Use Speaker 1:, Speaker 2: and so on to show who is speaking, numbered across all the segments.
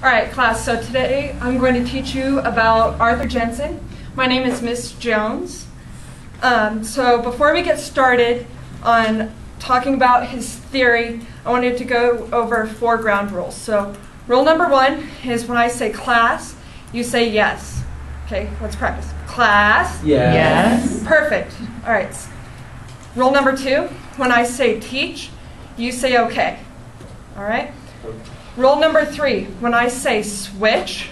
Speaker 1: All right, class, so today I'm going to teach you about Arthur Jensen. My name is Miss Jones. So before we get started on talking about his theory, I wanted to go over 4 ground rules. So rule number 1 is when I say class, you say yes. Okay, let's practice. Class.
Speaker 2: Yes.
Speaker 1: Perfect. All right. Rule number 2, when I say teach, you say okay. All right? Rule number 3, when I say switch,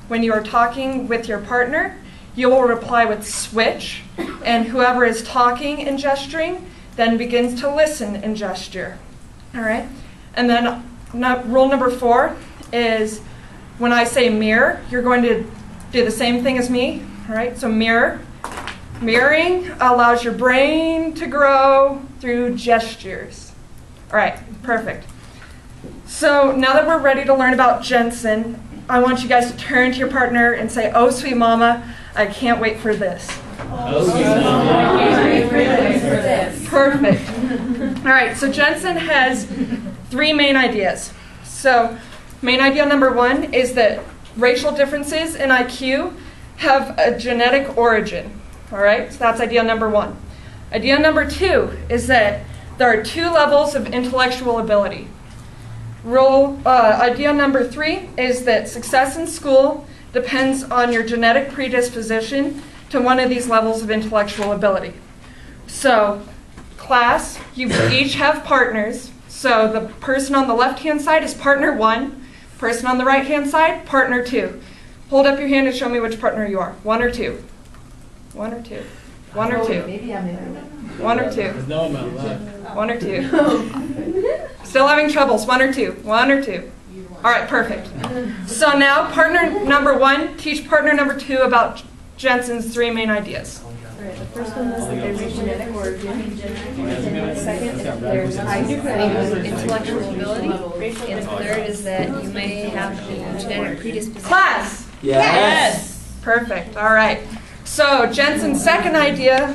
Speaker 1: when you are talking with your partner, you will reply with switch, and whoever is talking and gesturing then begins to listen and gesture. All right? And then rule number 4 is when I say mirror, you're going to do the same thing as me. All right? So mirror. Mirroring allows your brain to grow through gestures. All right, perfect. So now that we're ready to learn about Jensen, I want you guys to turn to your partner and say, "Oh, sweet mama, I can't wait for this."
Speaker 2: Oh, sweet mama, I can't wait for this.
Speaker 1: Perfect. All right, so Jensen has 3 main ideas. So main idea number 1 is that racial differences in IQ have a genetic origin. All right, so that's idea number 1. Idea number 2 is that there are 2 levels of intellectual ability. Idea number 3 is that success in school depends on your genetic predisposition to one of these levels of intellectual ability. So, class, you each have partners. So the person on the left-hand side is partner 1. Person on the right-hand side, partner 2. Hold up your hand and show me which partner you are. 1 or 2? 1 or 2? 1 or 2?
Speaker 3: Maybe I'm in.
Speaker 1: 1 or 2?
Speaker 2: There's no one on the left.
Speaker 1: 1 or 2? Still having troubles? 1 or 2? 1 or 2? All right, perfect. So now partner number 1, teach partner number 2 about Jensen's 3 main ideas.
Speaker 3: Right, the first one was that there's a genetic origin. And the second is that there's IQ, intellectual ability. And the third is that you may have a genetic predisposition.
Speaker 1: Class!
Speaker 2: Yes.
Speaker 1: Perfect. All right. So Jensen's second idea,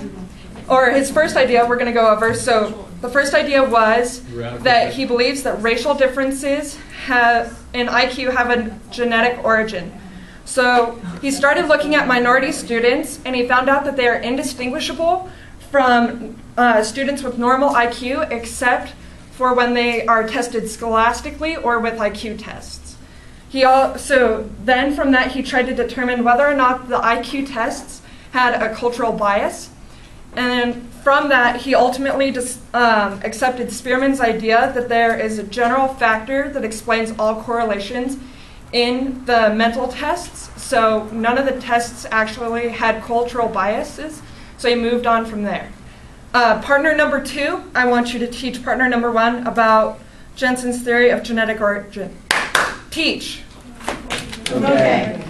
Speaker 1: or his first idea, we're going to go over. So the first idea was that he believes that racial differences in IQ have a genetic origin. So he started looking at minority students, and he found out that they are indistinguishable from students with normal IQ, except for when they are tested scholastically or with IQ tests. So then from that, he tried to determine whether or not the IQ tests had a cultural bias. And then from that, he ultimately accepted Spearman's idea that there is a general factor that explains all correlations in the mental tests. So none of the tests actually had cultural biases, so he moved on from there. Partner number 2, I want you to teach partner number 1 about Jensen's theory of genetic origin. Teach.
Speaker 2: Okay.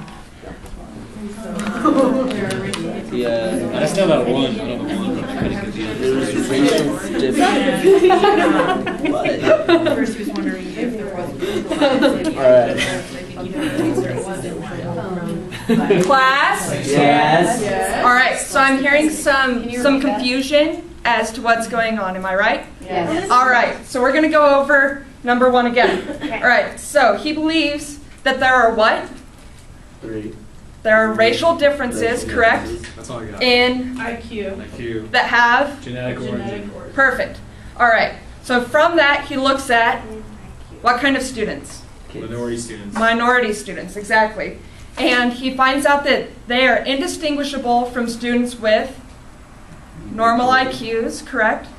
Speaker 2: Yeah. I still have 1. I don't know 1. There's racial difference. What?
Speaker 3: First, he was wondering if there was.
Speaker 2: All right.
Speaker 1: Class?
Speaker 2: Yes.
Speaker 1: All right, so I'm hearing some confusion as to what's going on. Am I right?
Speaker 3: Yes.
Speaker 1: All right, so we're going to go over number 1 again. All right, so he believes that there are what?
Speaker 2: 3.
Speaker 1: There are racial differences, correct?
Speaker 2: That's all I got.
Speaker 1: In
Speaker 2: IQ.
Speaker 1: that have
Speaker 2: Genetic origin.
Speaker 1: perfect. All right. So from that, he looks at what kind of students?
Speaker 2: Minority students.
Speaker 1: Minority students, exactly. And he finds out that they are indistinguishable from students with normal IQs, correct?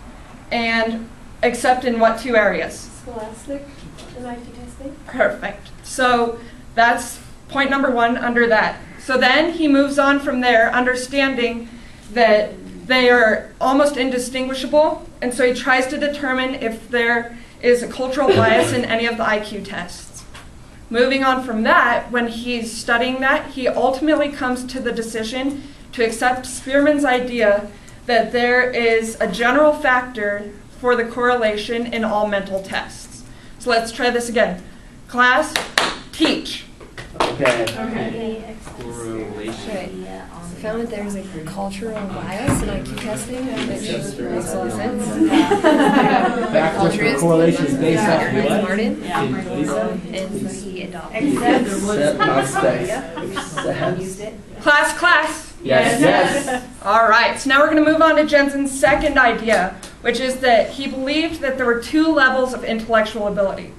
Speaker 1: And except in what 2 areas?
Speaker 3: Scholastic and IQ testing.
Speaker 1: Perfect. So that's point number 1 under that. So then he moves on from there, understanding that they are almost indistinguishable, and so he tries to determine if there is a cultural bias in any of the IQ tests. Moving on from that, when he's studying that, he ultimately comes to the decision to accept Spearman's idea that there is a general factor for the correlation in all mental tests. So let's try this again. Class, teach.
Speaker 2: Okay. Correlation.
Speaker 3: found that there's a cultural bias in IQ testing, which makes a lot of sense.
Speaker 4: Factors for correlation is based off what?
Speaker 3: Martin, and he adopted
Speaker 4: Except not space.
Speaker 3: used it.
Speaker 1: Class.
Speaker 4: Yes.
Speaker 1: All right, so now we're going to move on to Jensen's second idea, which is that he believed that there were 2 levels of intellectual ability.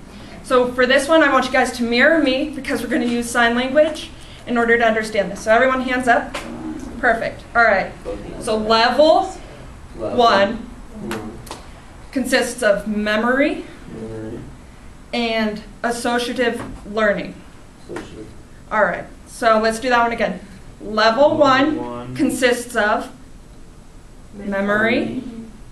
Speaker 1: So for this one, I want you guys to mirror me because we're going to use sign language in order to understand this. So everyone hands up. Perfect. All right. So level 1 consists of memory and associative learning. All right. So let's do that one again. Level 1 consists of memory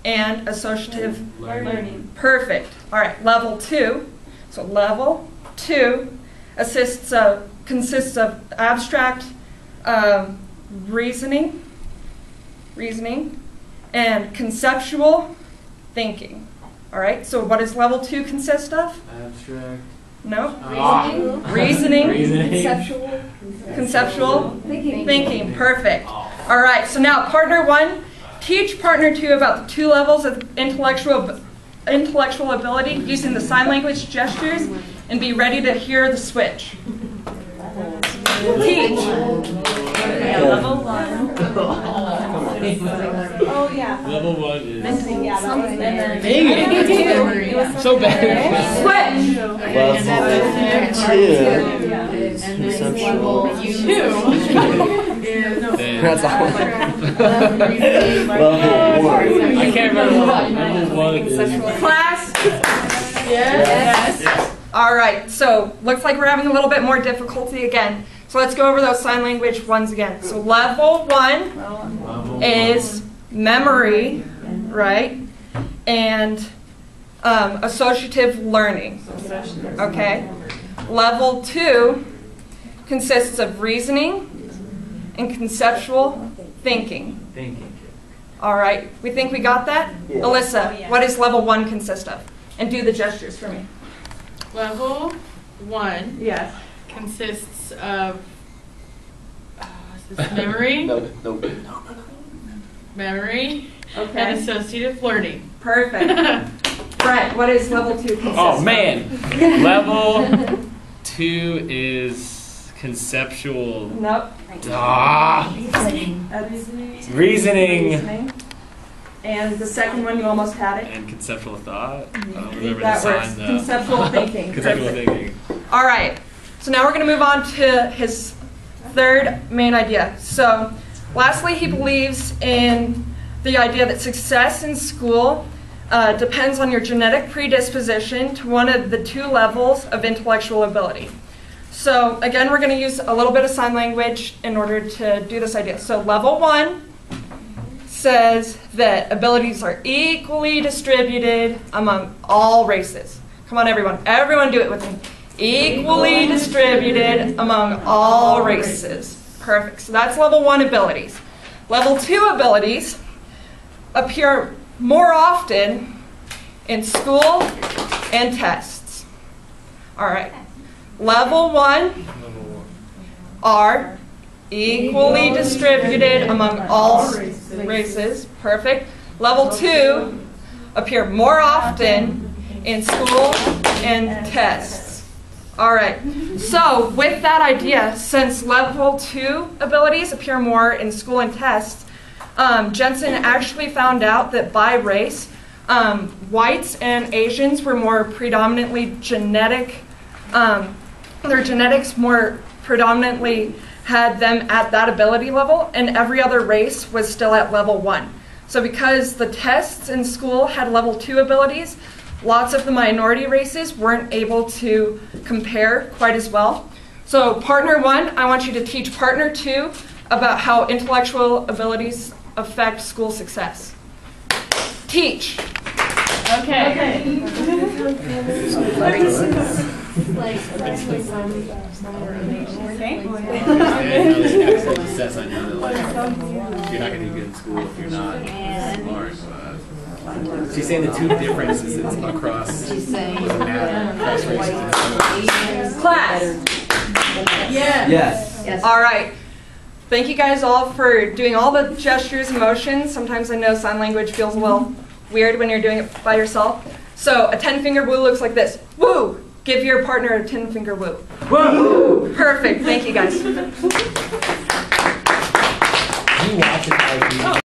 Speaker 1: and associative learning. Perfect. All right. Level 2. So level 2 consists of abstract reasoning and conceptual thinking. All right. So what does level 2 consist of?
Speaker 2: Abstract.
Speaker 1: No.
Speaker 3: Reasoning.
Speaker 1: Conceptual thinking. Perfect. All right. So now partner 1, teach partner 2 about the 2 levels of intellectual ability using the sign language gestures, and be ready to hear the switch. Teach.
Speaker 3: Level 1.
Speaker 5: Oh, yeah.
Speaker 2: Level 1 is.
Speaker 5: Dang
Speaker 2: it! So bad.
Speaker 1: Switch.
Speaker 4: Level 2 is conceptual. That's all. Level 1.
Speaker 2: I can't remember. Level 1 is.
Speaker 1: Class. Yes. All right. So looks like we're having a little bit more difficulty again. So let's go over those sign language ones again. So level 1 is memory, right? And associative learning. Okay. Level 2 consists of reasoning and conceptual thinking. All right. We think we got that?
Speaker 4: Yeah.
Speaker 1: Alyssa, what does level 1 consist of? And do the gestures for me.
Speaker 5: Level 1
Speaker 1: Yes.
Speaker 5: consists of is this memory, memory, and
Speaker 1: Okay.
Speaker 5: associative learning.
Speaker 1: Perfect. Brett, what is level 2 consist
Speaker 2: Oh
Speaker 1: of?
Speaker 2: man. Level 2 is conceptual.
Speaker 1: Nope.
Speaker 2: Reasoning.
Speaker 1: And the second one, you almost had it.
Speaker 2: And conceptual thought. I don't remember the
Speaker 1: That works.
Speaker 2: sign though.
Speaker 1: Conceptual thinking.
Speaker 2: Conceptual
Speaker 1: Perfect.
Speaker 2: thinking.
Speaker 1: All right. So now we're going to move on to his third main idea. So lastly, he believes in the idea that success in school depends on your genetic predisposition to one of the 2 levels of intellectual ability. So again, we're going to use a little bit of sign language in order to do this idea. So level 1 says that abilities are equally distributed among all races. Come on, everyone. Everyone do it with me. Equally distributed among all races. Perfect. So that's level 1 abilities. Level 2 abilities appear more often in school and tests. All right. Level 1 are equally distributed among all races. Perfect. Level 2 appear more often in school and tests. All right. So with that idea, since level 2 abilities appear more in school and tests, Jensen actually found out that by race, whites and Asians were more predominantly genetic. Their genetics more predominantly had them at that ability level, and every other race was still at level 1. So because the tests in school had level 2 abilities, lots of the minority races weren't able to compare quite as well. So partner 1, I want you to teach partner 2 about how intellectual abilities affect school success. Teach.
Speaker 5: Okay.
Speaker 3: Like,
Speaker 2: Success, I know that like, you're not going to do good in school if you're not smart. She's saying the 2 differences is across doesn't matter across races.
Speaker 1: Class.
Speaker 4: Yes.
Speaker 1: All right. Thank you guys all for doing all the gestures and motions. Sometimes I know sign language feels a little weird when you're doing it by yourself. So a 10-finger woo looks like this. Woo! Give your partner a 10-finger woo. Woo! Perfect. Thank you guys.
Speaker 4: You watch it,